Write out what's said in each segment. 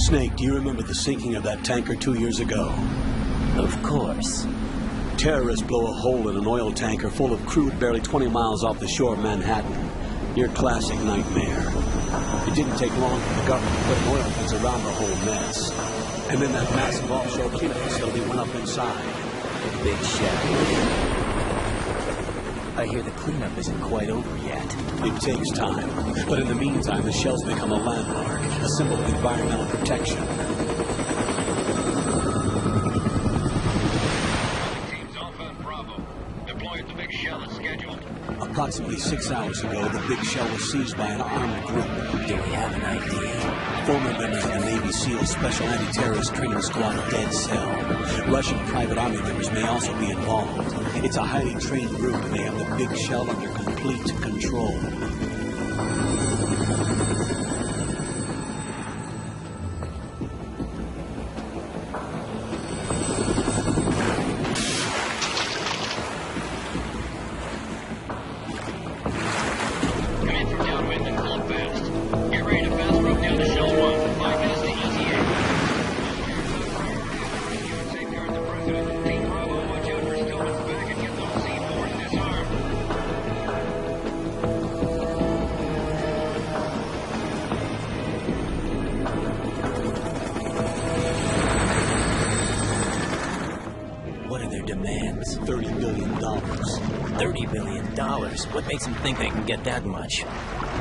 Snake, do you remember the sinking of that tanker 2 years ago? Of course. Terrorists blow a hole in an oil tanker full of crude barely 20 miles off the shore of Manhattan. Your classic nightmare. It didn't take long for the government to put an oil fence around the whole mess. And then that massive offshore cleanup facility went up inside. The big shell. I hear the cleanup isn't quite over yet. It takes time. But in the meantime, the shell's become a landmark, a symbol of environmental protection. Teams Alpha and Bravo. Deploy at the big shell as scheduled. Approximately 6 hours ago, the big shell was seized by an armed group. Do we have an idea? Former members of the Navy SEAL Special Anti-Terrorist Training Squad of Dead Cell. Russian private army members may also be involved. It's a highly trained group, and they have the big shell under complete control. Come in from downwind and pull up fast. Get ready to fast rope down to shell 1. 5 minutes to ETA. You and safeguard the president. Team Bravo, watch out for Stillman's back and get those C4s disarmed. What are their demands? $30 billion. $30 billion? What makes them think they can get that much?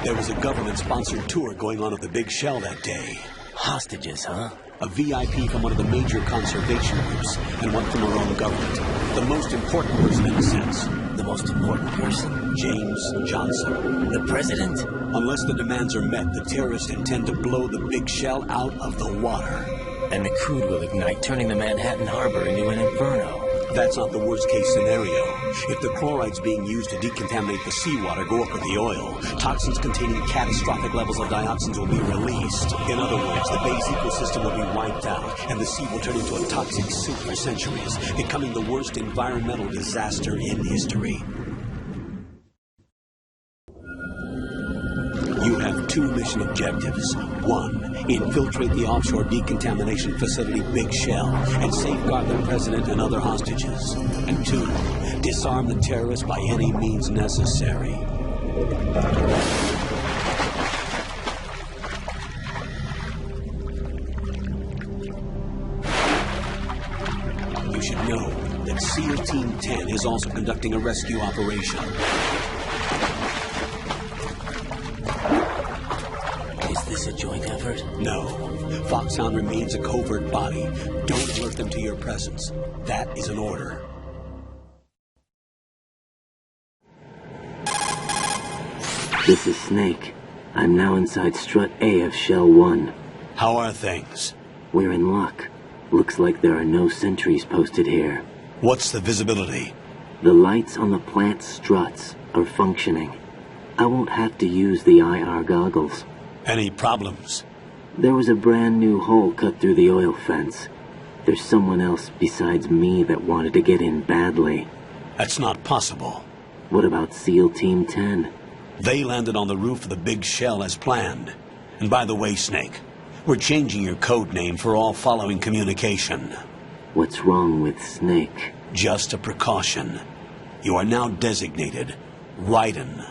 There was a government-sponsored tour going on at the big shell that day. Hostages, huh? A VIP from one of the major conservation groups, and one from our own government. The most important person in a sense. The most important person? James Johnson. The president? Unless the demands are met, the terrorists intend to blow the big shell out of the water. And the crude will ignite, turning the Manhattan Harbor into an inferno. That's not the worst-case scenario. If the chlorides being used to decontaminate the seawater go up with the oil, toxins containing catastrophic levels of dioxins will be released. In other words, the bay's ecosystem will be wiped out, and the sea will turn into a toxic soup for centuries, becoming the worst environmental disaster in history. You have 2 mission objectives. 1, infiltrate the offshore decontamination facility Big Shell and safeguard the president and other hostages. And 2, disarm the terrorists by any means necessary. You should know that SEAL Team 10 is also conducting a rescue operation. Is this a joint effort? No. Foxhound remains a covert body. Don't alert them to your presence. That is an order. This is Snake. I'm now inside Strut A of Shell 1. How are things? We're in luck. Looks like there are no sentries posted here. What's the visibility? The lights on the plant struts are functioning. I won't have to use the IR goggles. Any problems? There was a brand new hole cut through the oil fence. There's someone else besides me that wanted to get in badly. That's not possible. What about SEAL Team 10? They landed on the roof of the Big Shell as planned. And by the way, Snake, we're changing your code name for all following communication. What's wrong with Snake? Just a precaution. You are now designated Raiden.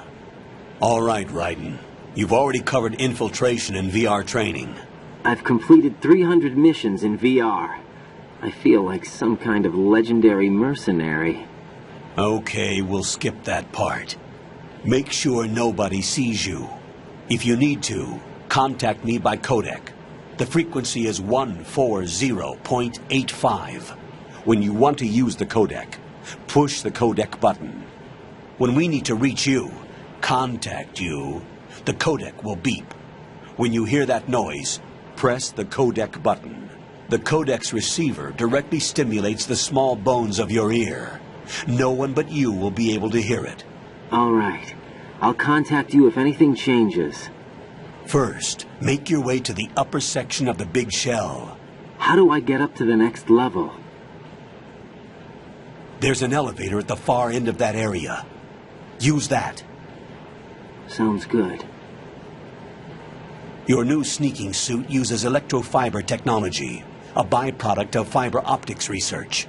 All right, Raiden. You've already covered infiltration and VR training. I've completed 300 missions in VR. I feel like some kind of legendary mercenary. Okay, we'll skip that part. Make sure nobody sees you. If you need to, contact me by codec. The frequency is 140.85. When you want to use the codec, push the codec button. When we need to reach you, contact you, the codec will beep. When you hear that noise, press the codec button. The codec's receiver directly stimulates the small bones of your ear. No one but you will be able to hear it. All right. I'll contact you if anything changes. First, make your way to the upper section of the Big Shell. How do I get up to the next level? There's an elevator at the far end of that area. Use that. Sounds good. Your new sneaking suit uses electrofiber technology, a byproduct of fiber optics research.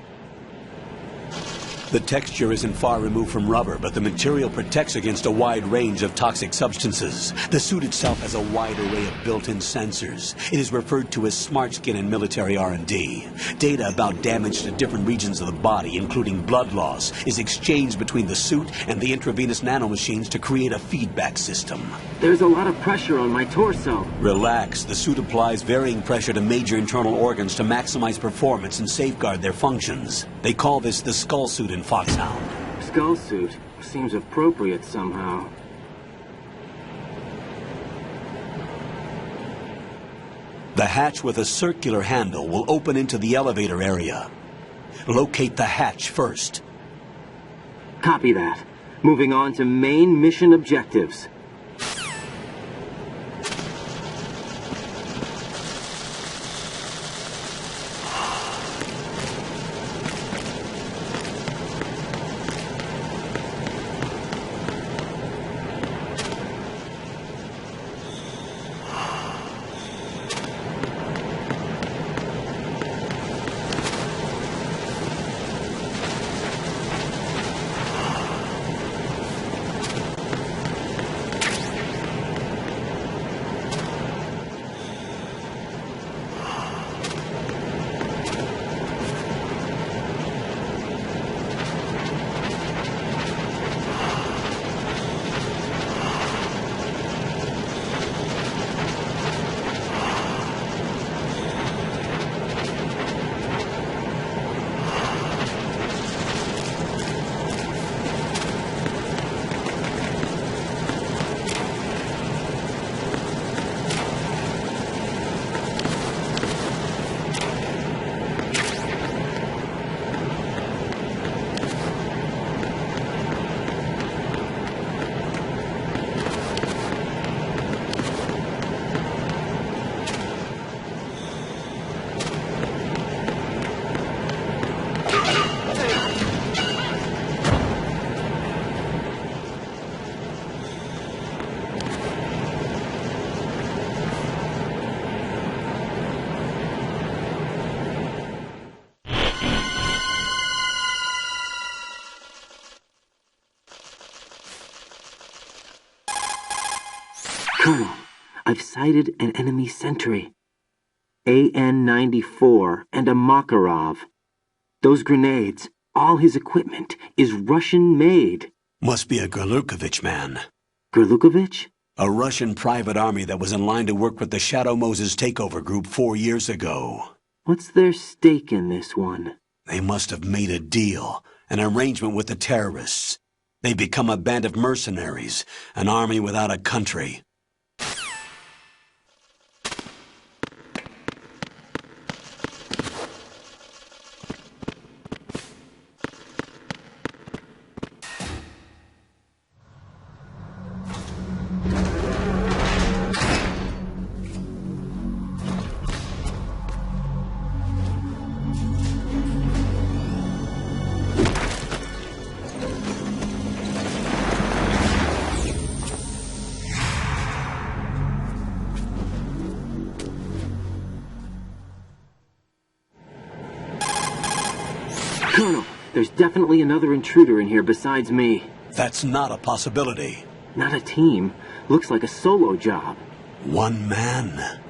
The texture isn't far removed from rubber, but the material protects against a wide range of toxic substances. The suit itself has a wide array of built-in sensors. It is referred to as smart skin in military R&D. Data about damage to different regions of the body, including blood loss, is exchanged between the suit and the intravenous nanomachines to create a feedback system. There's a lot of pressure on my torso. Relax. The suit applies varying pressure to major internal organs to maximize performance and safeguard their functions. They call this the skull suit in Foxhound. Skull suit seems appropriate somehow. The hatch with a circular handle will open into the elevator area. Locate the hatch first. Copy that. Moving on to main mission objectives. Colonel, I've sighted an enemy sentry. AN-94 and a Makarov. Those grenades, all his equipment, is Russian-made. Must be a Gerlukovich man. Gerlukovich? A Russian private army that was in line to work with the Shadow Moses takeover group 4 years ago. What's their stake in this one? They must have made a deal, an arrangement with the terrorists. They become a band of mercenaries, an army without a country. Colonel, there's definitely another intruder in here besides me. That's not a possibility. Not a team. Looks like a solo job. One man.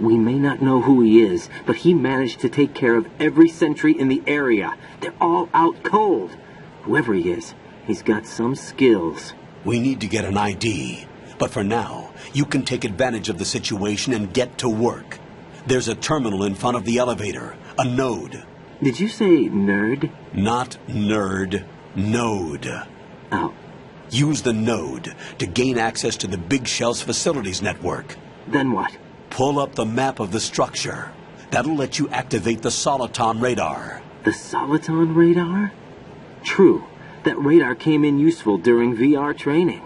We may not know who he is, but he managed to take care of every sentry in the area. They're all out cold. Whoever he is, he's got some skills. We need to get an ID. But for now, you can take advantage of the situation and get to work. There's a terminal in front of the elevator. A node. Did you say nerd? Not nerd. Node. Oh. Use the node to gain access to the Big Shell's facilities network. Then what? Pull up the map of the structure. That'll let you activate the Soliton radar. The Soliton radar? True. That radar came in useful during VR training.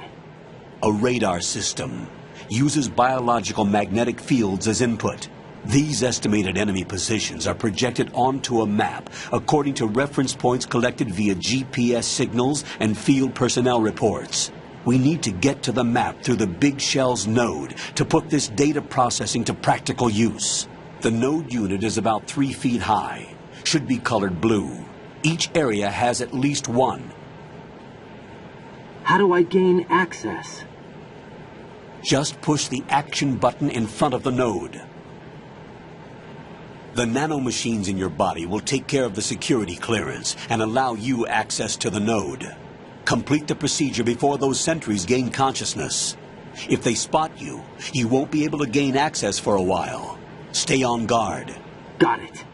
A radar system uses biological magnetic fields as input. These estimated enemy positions are projected onto a map according to reference points collected via GPS signals and field personnel reports. We need to get to the map through the Big Shell's node to put this data processing to practical use. The node unit is about 3 feet high, should be colored blue. Each area has at least one. How do I gain access? Just push the action button in front of the node. The nanomachines in your body will take care of the security clearance and allow you access to the node. Complete the procedure before those sentries gain consciousness. If they spot you, you won't be able to gain access for a while. Stay on guard. Got it.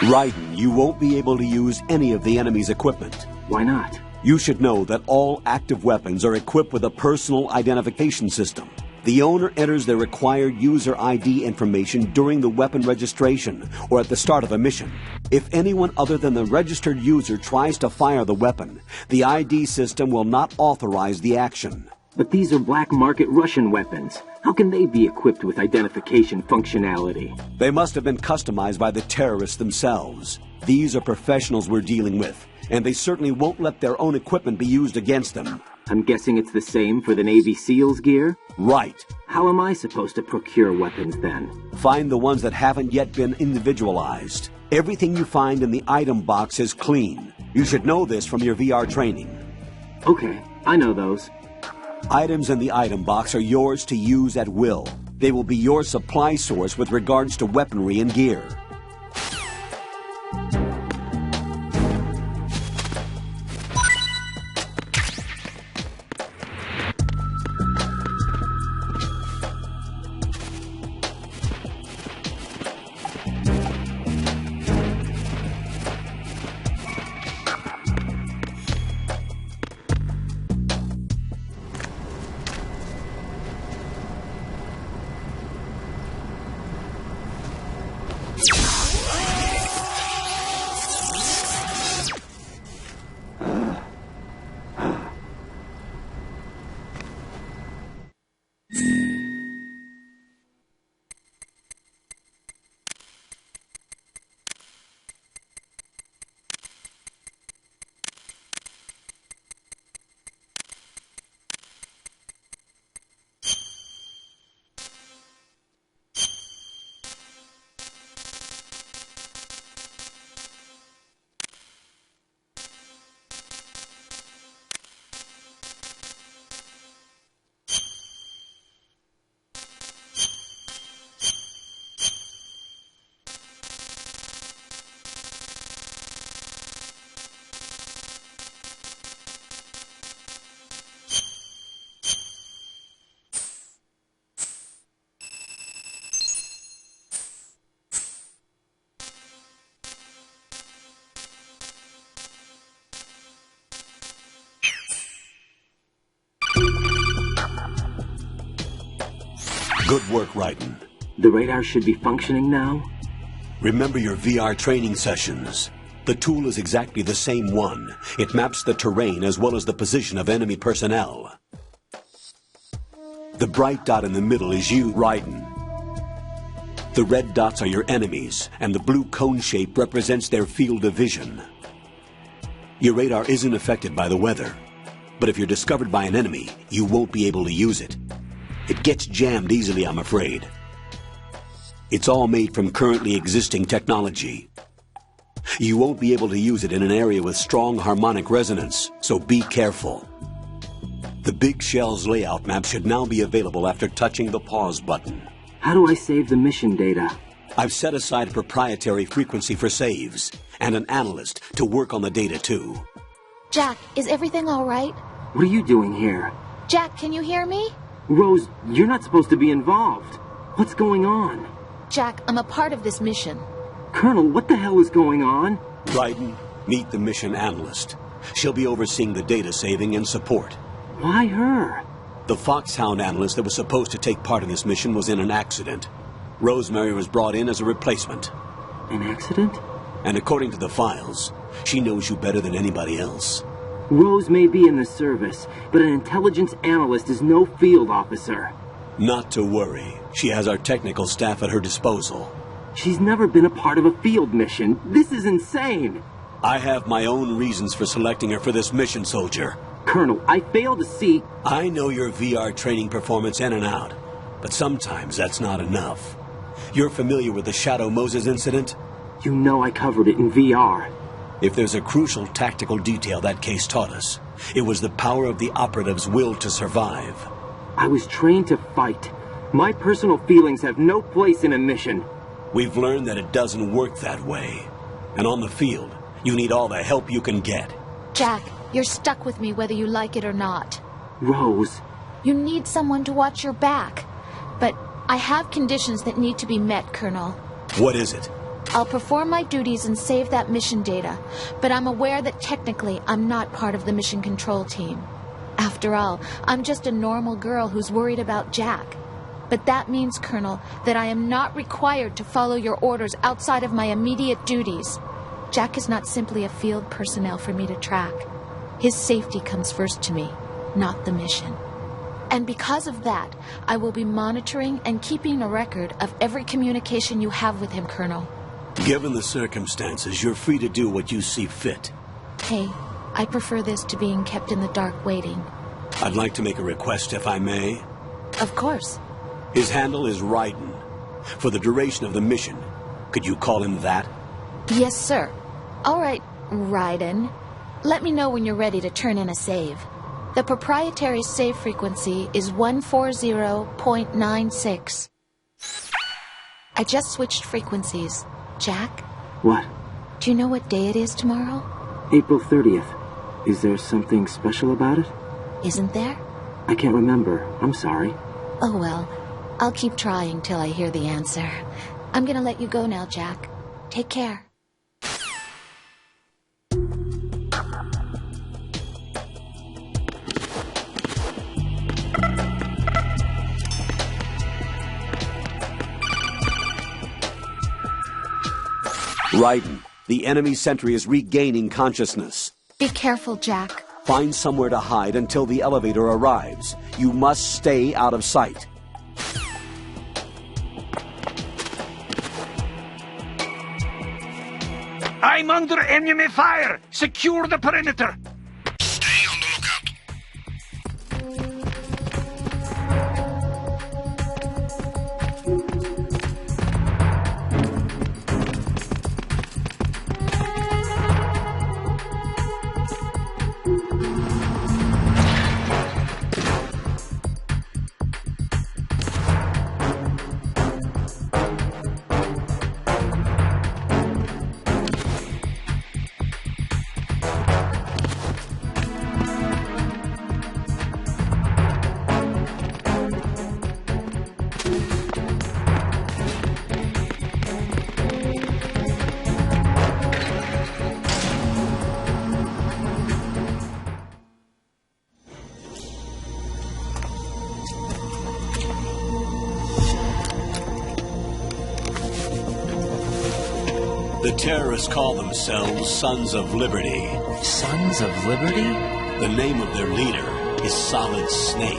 Raiden, you won't be able to use any of the enemy's equipment. Why not? You should know that all active weapons are equipped with a personal identification system. The owner enters their required user ID information during the weapon registration or at the start of a mission. If anyone other than the registered user tries to fire the weapon, the ID system will not authorize the action. But these are black market Russian weapons. How can they be equipped with identification functionality? They must have been customized by the terrorists themselves. These are professionals we're dealing with, and they certainly won't let their own equipment be used against them. I'm guessing it's the same for the Navy SEALs gear? Right. How am I supposed to procure weapons then? Find the ones that haven't yet been individualized. Everything you find in the item box is clean. You should know this from your VR training. Okay, I know those. Items in the item box are yours to use at will. They will be your supply source with regards to weaponry and gear. Good work, Raiden. The radar should be functioning now? Remember your VR training sessions. The tool is exactly the same one. It maps the terrain as well as the position of enemy personnel. The bright dot in the middle is you, Raiden. The red dots are your enemies, and the blue cone shape represents their field of vision. Your radar isn't affected by the weather, but if you're discovered by an enemy, you won't be able to use it. It gets jammed easily, I'm afraid. It's all made from currently existing technology. You won't be able to use it in an area with strong harmonic resonance, so be careful. The Big Shell's layout map should now be available after touching the pause button. How do I save the mission data? I've set aside a proprietary frequency for saves, and an analyst to work on the data too. Jack, is everything all right? What are you doing here? Jack, can you hear me? Rose, you're not supposed to be involved. What's going on? Jack, I'm a part of this mission. Colonel, what the hell is going on? Raiden, meet the mission analyst. She'll be overseeing the data saving and support. Why her? The Foxhound analyst that was supposed to take part in this mission was in an accident. Rosemary was brought in as a replacement. An accident? And according to the files, She knows you better than anybody else. Rose may be in the service, but an intelligence analyst is no field officer. Not to worry. She has our technical staff at her disposal. She's never been a part of a field mission. This is insane. I have my own reasons for selecting her for this mission, soldier. Colonel, I fail to see... I know your VR training performance in and out, but sometimes that's not enough. You're familiar with the Shadow Moses incident? You know I covered it in VR. If there's a crucial tactical detail that case taught us, it was the power of the operative's will to survive. I was trained to fight. My personal feelings have no place in a mission. We've learned that it doesn't work that way. And on the field, you need all the help you can get. Jack, you're stuck with me whether you like it or not. Rose. You need someone to watch your back. But I have conditions that need to be met, Colonel. What is it? I'll perform my duties and save that mission data, but I'm aware that technically I'm not part of the mission control team. After all, I'm just a normal girl who's worried about Jack. But that means, Colonel, that I am not required to follow your orders outside of my immediate duties. Jack is not simply a field personnel for me to track. His safety comes first to me, not the mission. And because of that, I will be monitoring and keeping a record of every communication you have with him, Colonel. Given the circumstances, you're free to do what you see fit. Hey, I prefer this to being kept in the dark waiting. I'd like to make a request, if I may. Of course. His handle is Raiden. For the duration of the mission, could you call him that? Yes, sir. All right, Raiden. Let me know when you're ready to turn in a save. The proprietary save frequency is 140.96. I just switched frequencies. Jack? What? Do you know what day it is tomorrow? April 30th. Is there something special about it? Isn't there? I can't remember. I'm sorry. Oh well, I'll keep trying till I hear the answer. I'm gonna let you go now, Jack. Take care. Raiden, the enemy sentry is regaining consciousness. Be careful, Jack. Find somewhere to hide until the elevator arrives. You must stay out of sight. I'm under enemy fire! Secure the perimeter! Stay on the lookout. The terrorists call themselves Sons of Liberty. Sons of Liberty? The name of their leader is Solid Snake.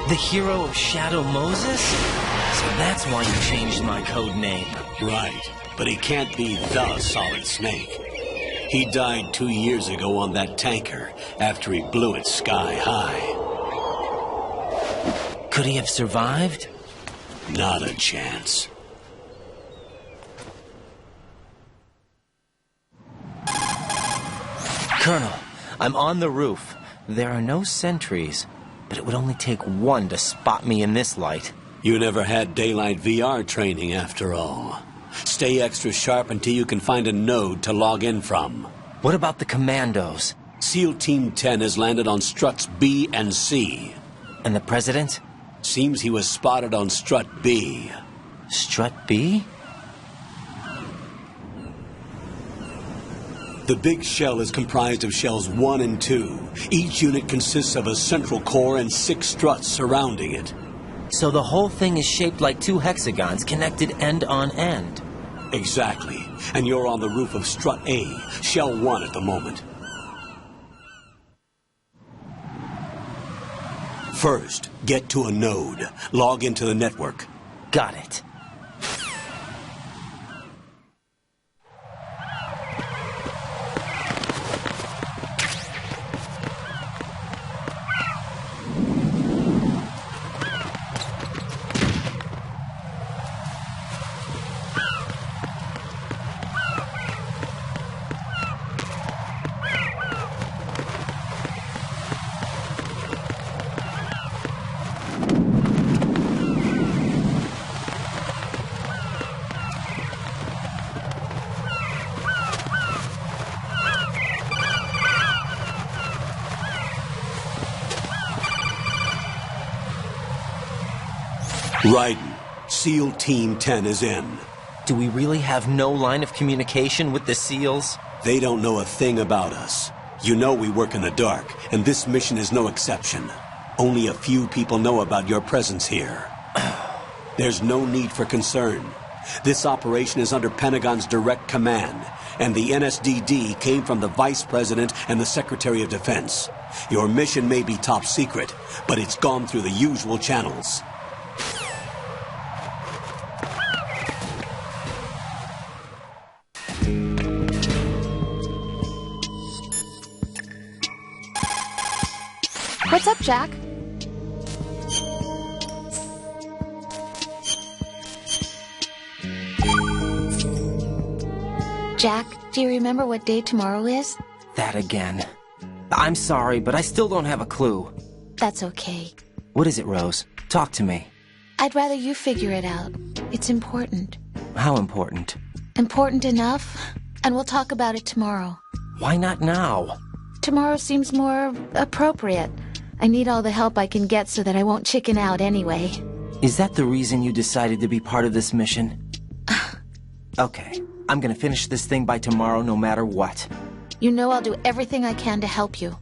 The hero of Shadow Moses? So that's why you changed my code name. Right, but he can't be the Solid Snake. He died 2 years ago on that tanker after he blew it sky high. Could he have survived? Not a chance. Colonel, I'm on the roof. There are no sentries, but it would only take one to spot me in this light. You never had daylight VR training after all. Stay extra sharp until you can find a node to log in from. What about the commandos? SEAL Team 10 has landed on struts B and C. And the president? Seems he was spotted on strut B. Strut B? The big shell is comprised of shells 1 and 2. Each unit consists of a central core and 6 struts surrounding it. So the whole thing is shaped like two hexagons connected end on end. Exactly. And you're on the roof of Strut A, Shell 1 at the moment. First, get to a node. Log into the network. Got it. Raiden, SEAL Team 10 is in. Do we really have no line of communication with the SEALs? They don't know a thing about us. You know we work in the dark, and this mission is no exception. Only a few people know about your presence here. There's no need for concern. This operation is under Pentagon's direct command, and the NSDD came from the Vice President and the Secretary of Defense. Your mission may be top secret, but it's gone through the usual channels. What's up, Jack? Jack, do you remember what day tomorrow is? That again. I'm sorry, but I still don't have a clue. That's okay. What is it, Rose? Talk to me. I'd rather you figure it out. It's important. How important? Important enough, and we'll talk about it tomorrow. Why not now? Tomorrow seems more appropriate. I need all the help I can get so that I won't chicken out anyway. Is that the reason you decided to be part of this mission? Okay, I'm gonna finish this thing by tomorrow no matter what. You know I'll do everything I can to help you.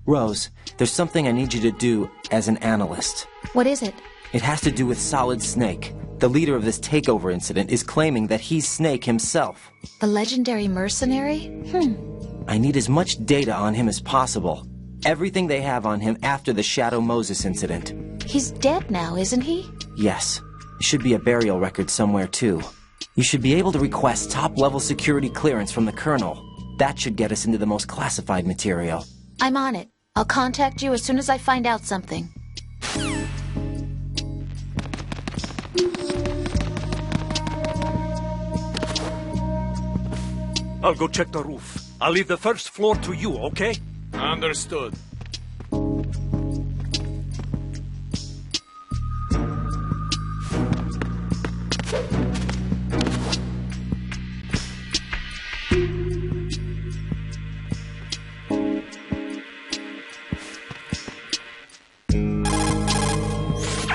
Rose, there's something I need you to do as an analyst. What is it? It has to do with Solid Snake. The leader of this takeover incident is claiming that he's Snake himself. The legendary mercenary? I need as much data on him as possible. Everything they have on him after the Shadow Moses incident. He's dead now, isn't he? Yes. There should be a burial record somewhere, too. You should be able to request top-level security clearance from the Colonel. That should get us into the most classified material. I'm on it. I'll contact you as soon as I find out something. I'll go check the roof. I'll leave the first floor to you, okay? Understood.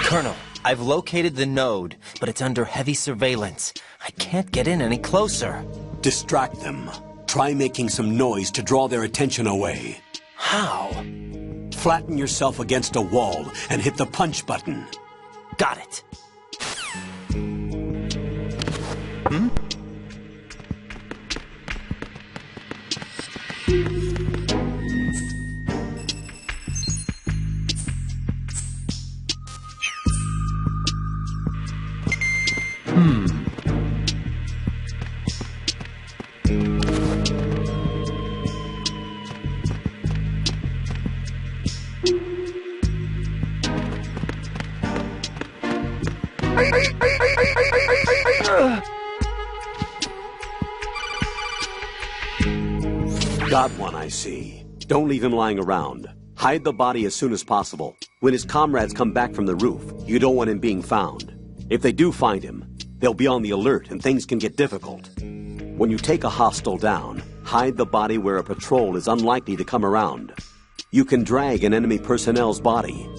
Colonel, I've located the node, but it's under heavy surveillance. I can't get in any closer. Distract them. Try making some noise to draw their attention away. How? Flatten yourself against a wall and hit the punch button. Got it. Got one, I see. Don't leave him lying around. Hide the body as soon as possible. When his comrades come back from the roof, you don't want him being found. If they do find him, they'll be on the alert and things can get difficult. When you take a hostile down, hide the body where a patrol is unlikely to come around. You can drag an enemy personnel's body.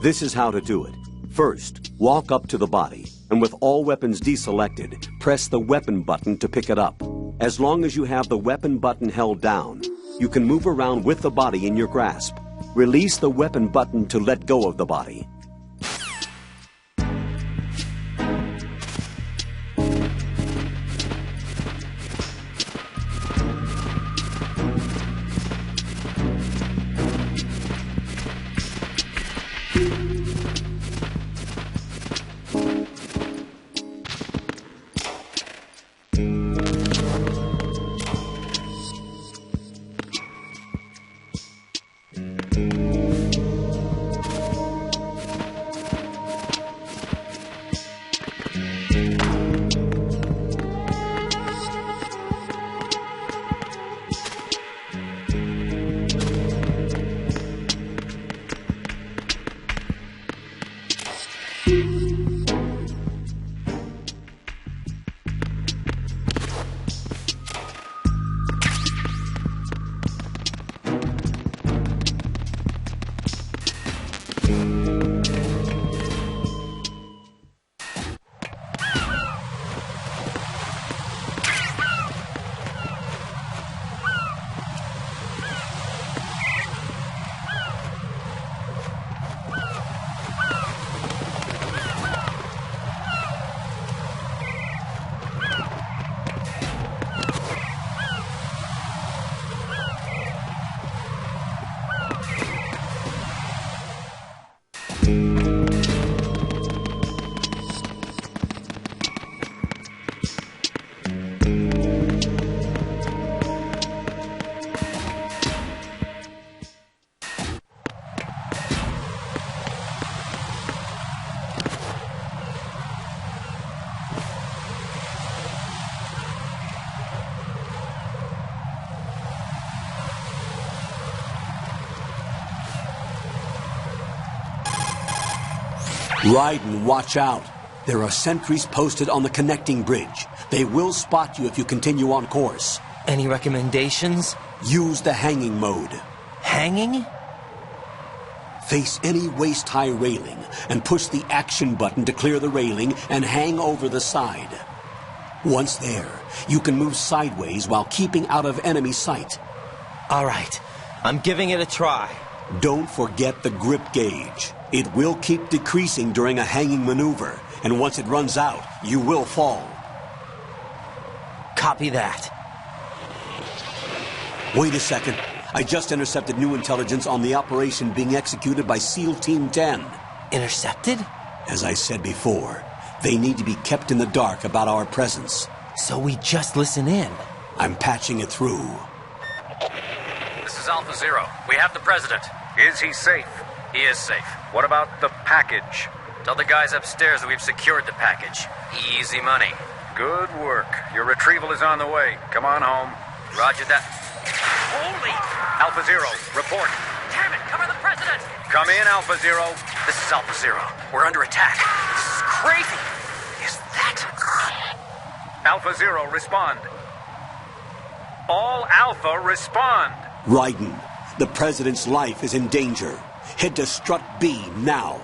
This is how to do it. First, walk up to the body, and with all weapons deselected, press the weapon button to pick it up. As long as you have the weapon button held down, you can move around with the body in your grasp. Release the weapon button to let go of the body. Raiden, watch out. There are sentries posted on the connecting bridge. They will spot you if you continue on course. Any recommendations? Use the hanging mode. Hanging? Face any waist-high railing and push the action button to clear the railing and hang over the side. Once there, you can move sideways while keeping out of enemy sight. All right. I'm giving it a try. Don't forget the grip gauge. It will keep decreasing during a hanging maneuver, and once it runs out, you will fall. Copy that. Wait a second. I just intercepted new intelligence on the operation being executed by SEAL Team 10. Intercepted? As I said before, they need to be kept in the dark about our presence. So we just listen in. I'm patching it through. This is Alpha Zero. We have the president. Is he safe? He is safe. What about the package? Tell the guys upstairs that we've secured the package. Easy money. Good work. Your retrieval is on the way. Come on home. Roger that. Holy! Alpha Zero, report. Damn it! Cover the president! Come in, Alpha Zero. This is Alpha Zero. We're under attack. This is crazy. Is that... Alpha Zero, respond. All Alpha, respond. Raiden, the President's life is in danger. Head to Strut B now.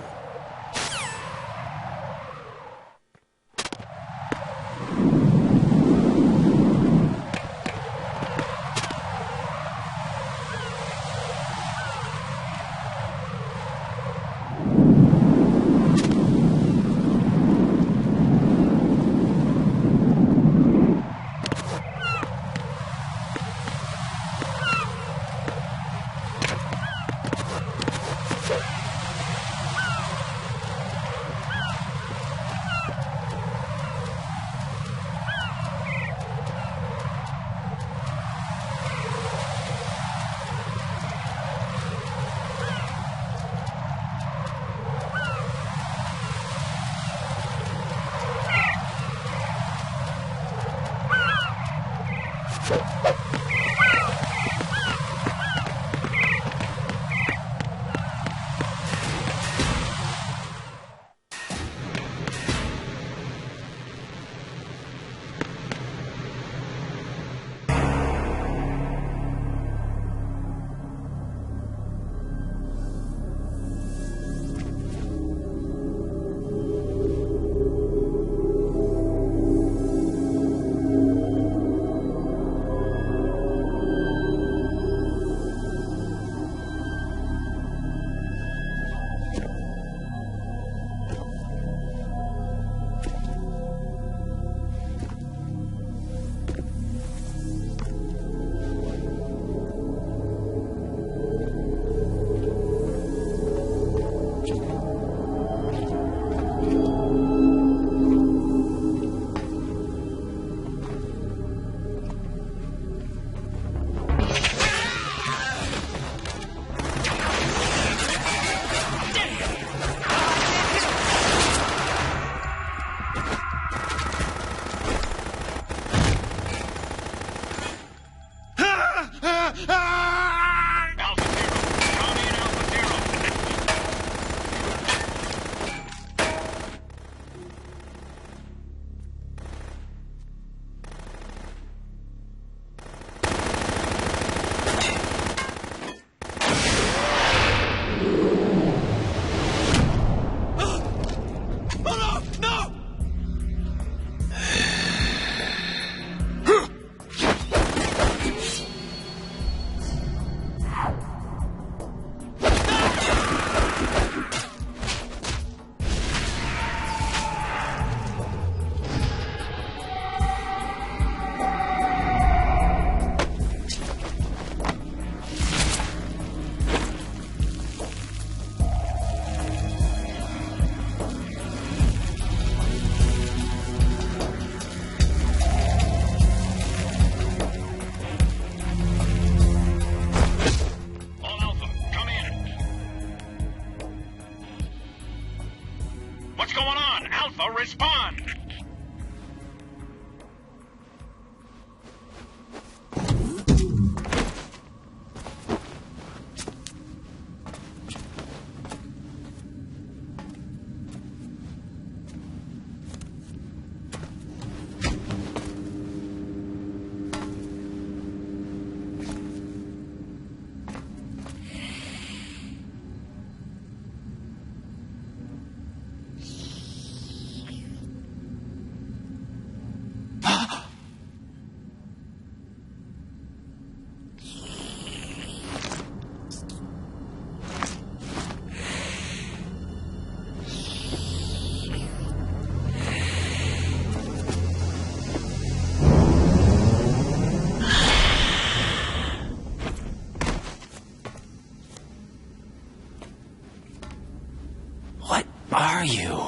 are you?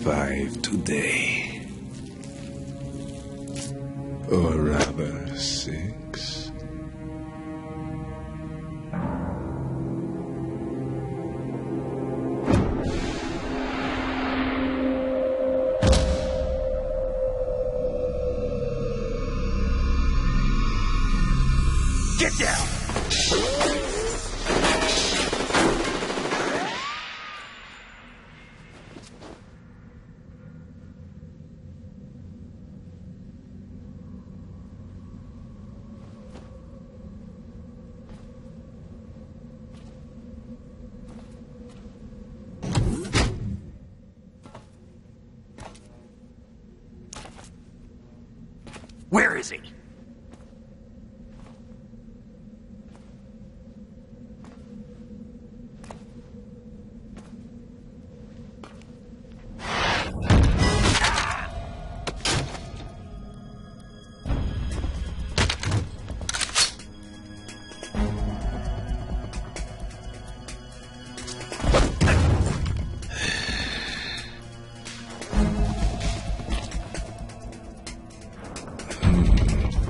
Five today. Or rather, 6. Get down! Where is he?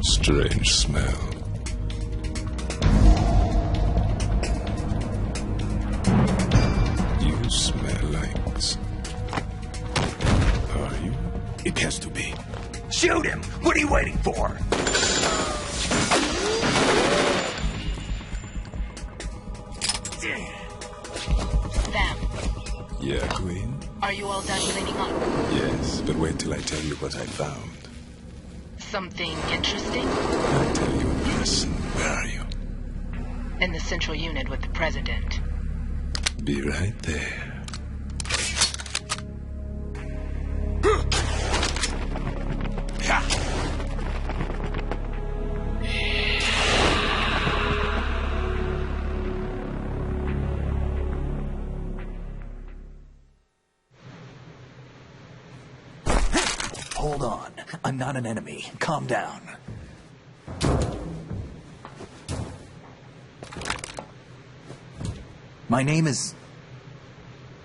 Strange smell. You smell like... Are you? It has to be. Shoot him! What are you waiting for? Vamp, Yeah, Queen? are you all done cleaning up? Yes, but wait till I tell you what I found. Something interesting? I'll tell you in person. Where are you? In the central unit with the president. Be right there. Hold on. I'm not an enemy. Calm down.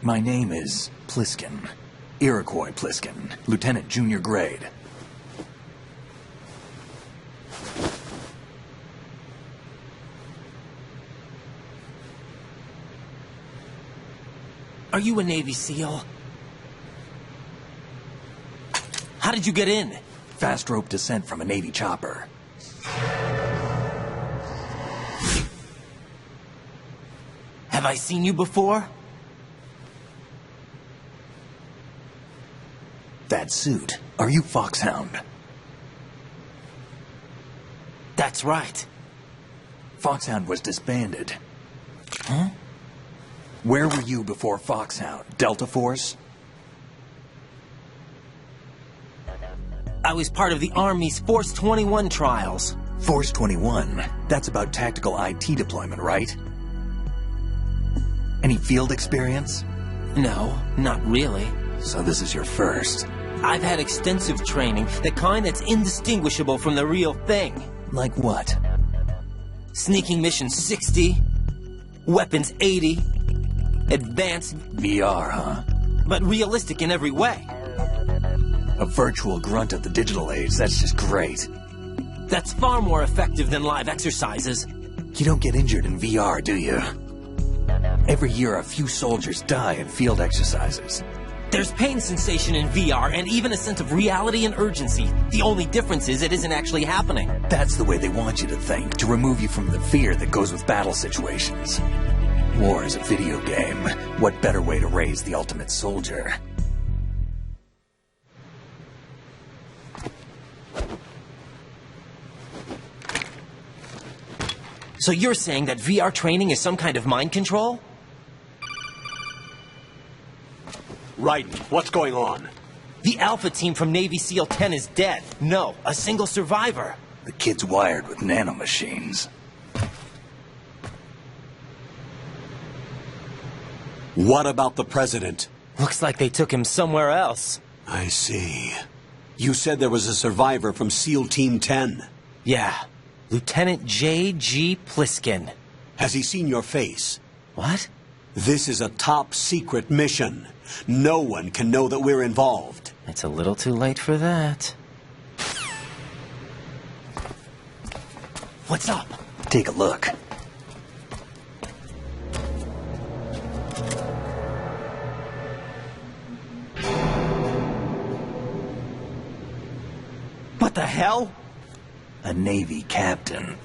My name is Pliskin. Iroquois Pliskin. Lieutenant Junior Grade. Are you a Navy SEAL? How did you get in? Fast rope descent from a Navy chopper. Have I seen you before? That suit. Are you Foxhound? That's right. Foxhound was disbanded. Huh? Where were you before Foxhound? Delta Force? I was part of the Army's Force 21 trials. Force 21? That's about tactical IT deployment, right? Any field experience? No, not really. So this is your first. I've had extensive training, the kind that's indistinguishable from the real thing. Like what? Sneaking mission 60, weapons 80, advanced, VR, huh? but realistic in every way. A virtual grunt of the digital age, that's just great. That's far more effective than live exercises. You don't get injured in VR, do you? Every year a few soldiers die in field exercises. There's pain sensation in VR and even a sense of reality and urgency. The only difference is it isn't actually happening. That's the way they want you to think, to remove you from the fear that goes with battle situations. War is a video game. What better way to raise the ultimate soldier? So you're saying that VR training is some kind of mind control? Raiden, what's going on? The Alpha team from Navy SEAL 10 is dead. No, a single survivor. The kid's wired with nanomachines. What about the president? Looks like they took him somewhere else. I see. You said there was a survivor from SEAL Team 10. Yeah. Lieutenant J.G. Pliskin. Has he seen your face? What? This is a top-secret mission. No one can know that we're involved. It's a little too late for that. What's up? Take a look. What the hell? A Navy captain.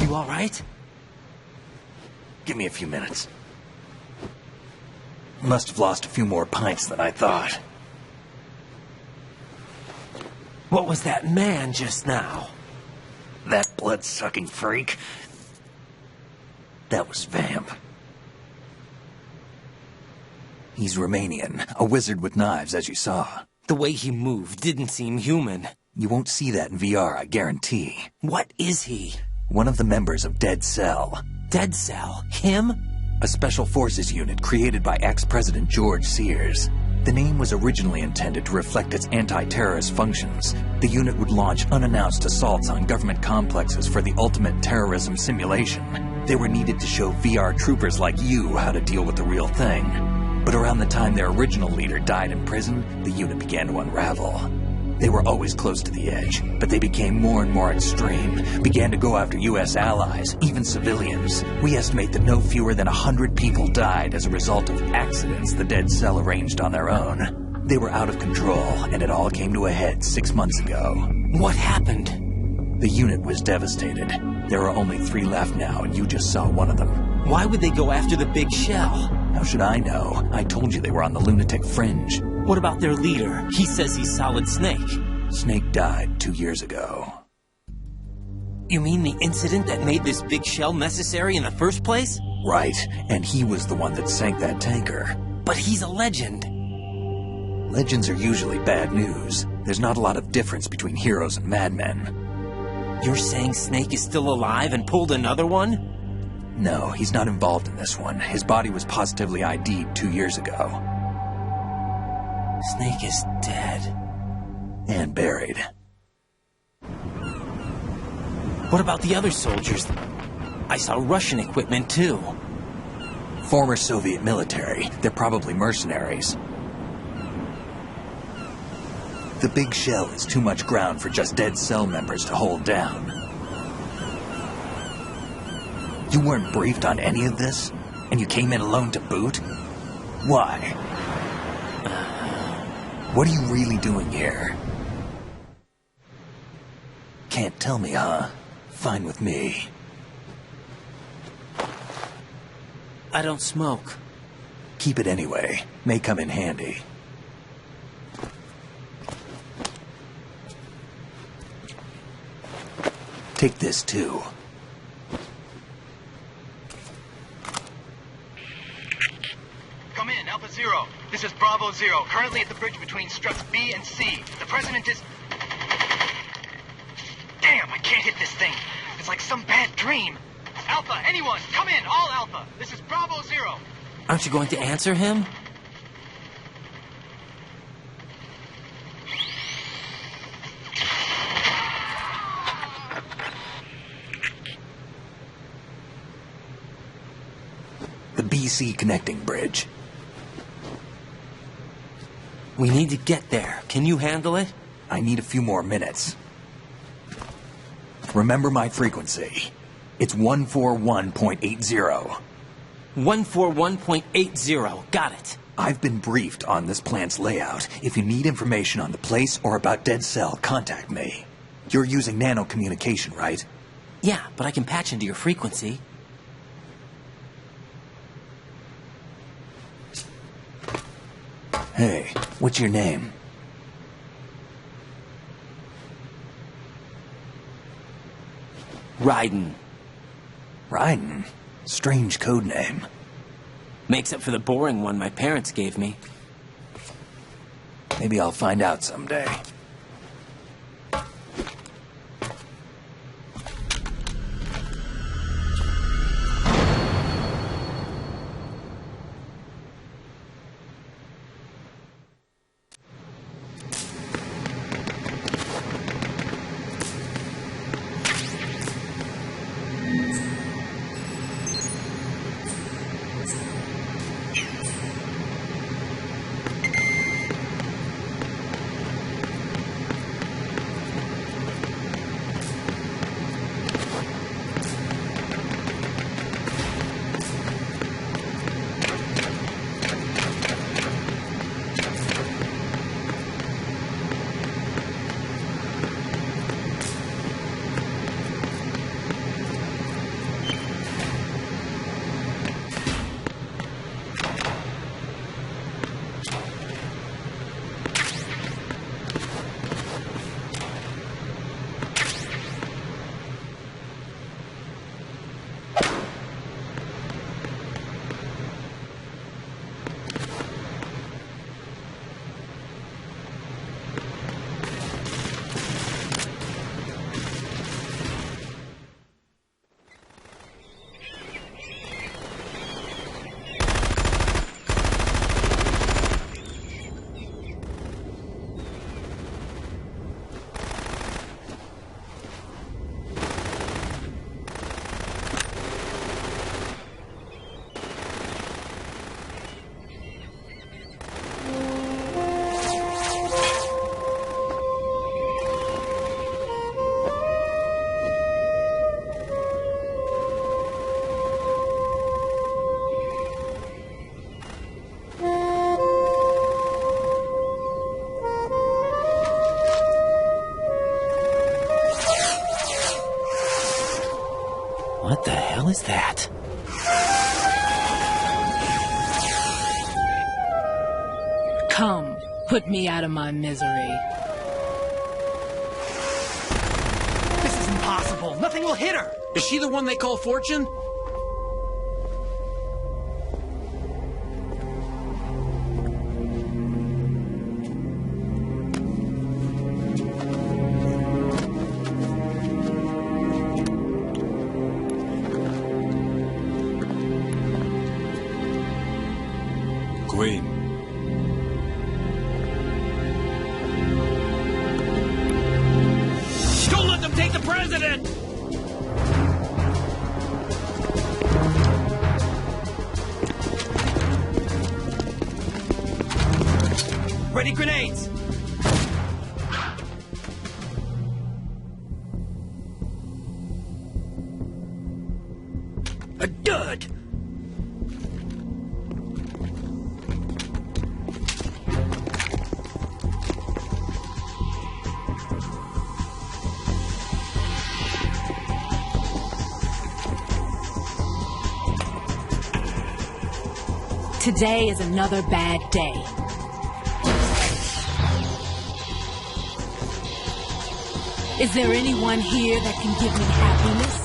You all right? Give me a few minutes. Must have lost a few more pints than I thought. What was that man just now? That blood-sucking freak? That was Vamp. He's Romanian, a wizard with knives, as you saw. The way he moved didn't seem human. You won't see that in VR, I guarantee. What is he? One of the members of Dead Cell. Dead Cell? Him? A special forces unit created by ex-President George Sears. The name was originally intended to reflect its anti-terrorist functions. The unit would launch unannounced assaults on government complexes for the ultimate terrorism simulation. They were needed to show VR troopers like you how to deal with the real thing. But around the time their original leader died in prison, the unit began to unravel. They were always close to the edge, but they became more and more extreme, began to go after U.S. allies, even civilians. We estimate that no fewer than 100 people died as a result of accidents the Dead Cell arranged on their own. They were out of control, and it all came to a head 6 months ago. What happened? The unit was devastated. There are only 3 left now, and you just saw one of them. Why would they go after the big shell? How should I know? I told you they were on the lunatic fringe. What about their leader? He says he's Solid Snake. Snake died 2 years ago. You mean the incident that made this big shell necessary in the first place? Right, and he was the one that sank that tanker. But he's a legend. Legends are usually bad news. There's not a lot of difference between heroes and madmen. You're saying Snake is still alive and pulled another one? No, he's not involved in this one. His body was positively ID'd 2 years ago. Snake is dead. And buried. What about the other soldiers? I saw Russian equipment too. Former Soviet military. They're probably mercenaries. The big shell is too much ground for just Dead Cell members to hold down. You weren't briefed on any of this? And you came in alone to boot? Why? What are you really doing here? Can't tell me, huh? Fine with me. I don't smoke. Keep it anyway. May come in handy. Take this, too. Come in, Alpha Zero. This is Bravo Zero, currently at the bridge between struts B and C. The President is... Damn, I can't hit this thing. It's like some bad dream. Alpha, anyone, come in, all Alpha. This is Bravo Zero. Aren't you going to answer him? The BC connecting bridge. We need to get there. Can you handle it? I need a few more minutes. Remember my frequency. It's 141.80. 141.80. Got it. I've been briefed on this plant's layout. If you need information on the place or about Dead Cell, contact me. You're using nano communication, right? Yeah, but I can patch into your frequency. Hey, what's your name? Raiden. Raiden? Strange code name. Makes up for the boring one my parents gave me. Maybe I'll find out someday. hell is that? Come, put me out of my misery. This is impossible. Nothing will hit her. Is she the one they call Fortune? Queen. Don't let them take the president! Ready grenades! A dud! Today is another bad day. Is there anyone here that can give me happiness?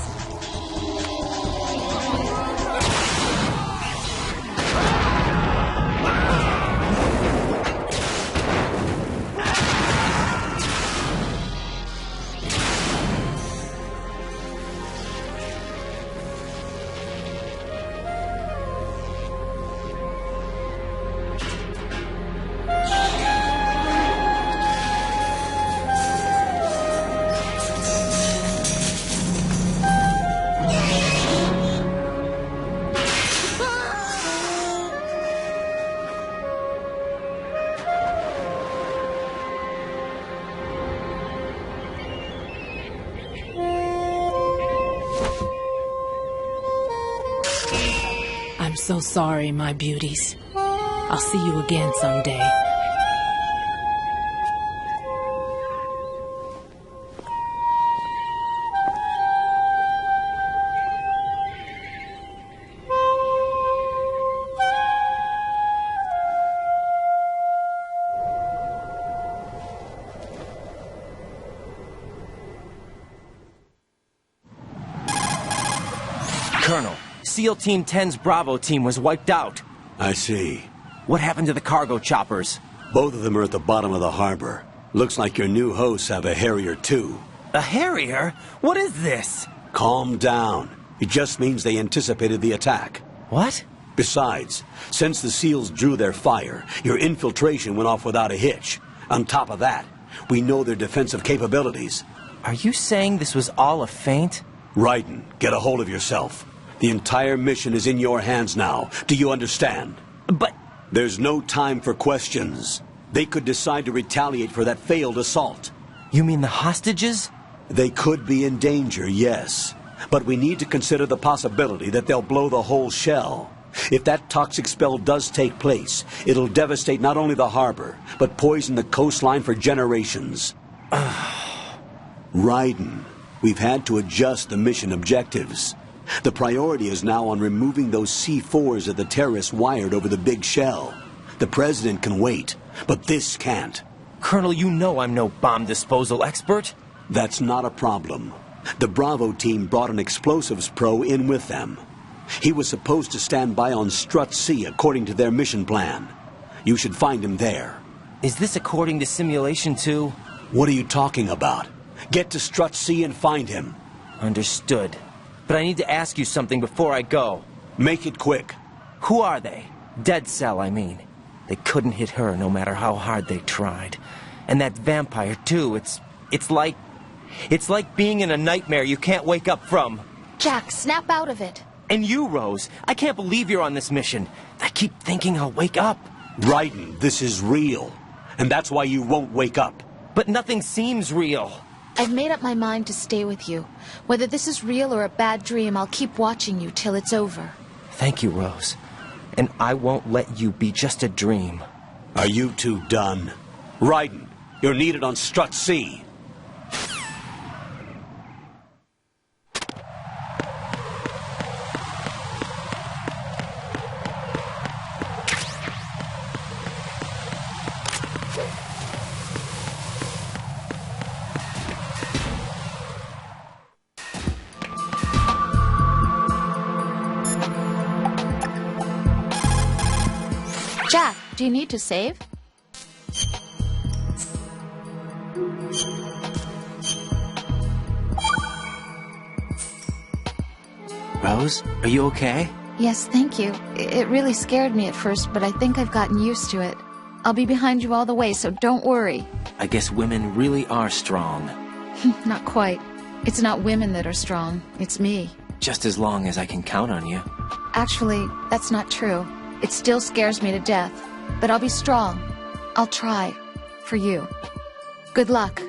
I'm so sorry, my beauties. I'll see you again someday. Colonel, SEAL Team 10's Bravo team was wiped out. I see. What happened to the cargo choppers? Both of them are at the bottom of the harbor. Looks like your new hosts have a Harrier too. A Harrier? What is this? Calm down. It just means they anticipated the attack. What? Besides, since the SEALs drew their fire, your infiltration went off without a hitch. On top of that, we know their defensive capabilities. Are you saying this was all a feint? Raiden, get a hold of yourself. The entire mission is in your hands now. Do you understand? But... There's no time for questions. They could decide to retaliate for that failed assault. You mean the hostages? They could be in danger, yes. But we need to consider the possibility that they'll blow the whole shell. If that toxic spell does take place, it'll devastate not only the harbor, but poison the coastline for generations. Raiden, we've had to adjust the mission objectives. The priority is now on removing those C4s that the terrorists wired over the big shell. The president can wait, but this can't. Colonel, you know I'm no bomb disposal expert. That's not a problem. The Bravo team brought an explosives pro in with them. He was supposed to stand by on Strut C according to their mission plan. You should find him there. Is this according to simulation 2? What are you talking about? Get to Strut C and find him. Understood. But I need to ask you something before I go. Make it quick. Who are they? Dead Cell, I mean. They couldn't hit her no matter how hard they tried. And that vampire, too, it's like being in a nightmare you can't wake up from. Jack, snap out of it. And you, Rose, I can't believe you're on this mission. I keep thinking I'll wake up. Raiden, this is real. And that's why you won't wake up. But nothing seems real. I've made up my mind to stay with you. Whether this is real or a bad dream, I'll keep watching you till it's over. Thank you, Rose. And I won't let you be just a dream. Are you two done? Raiden, you're needed on Strut C. Jack, do you need to save? Rose, are you okay? Yes, thank you. It really scared me at first, but I think I've gotten used to it. I'll be behind you all the way, so don't worry. I guess women really are strong. Not quite. It's not women that are strong. It's me. Just as long as I can count on you. Actually, that's not true. It still scares me to death. But I'll be strong. I'll try. For you. Good luck.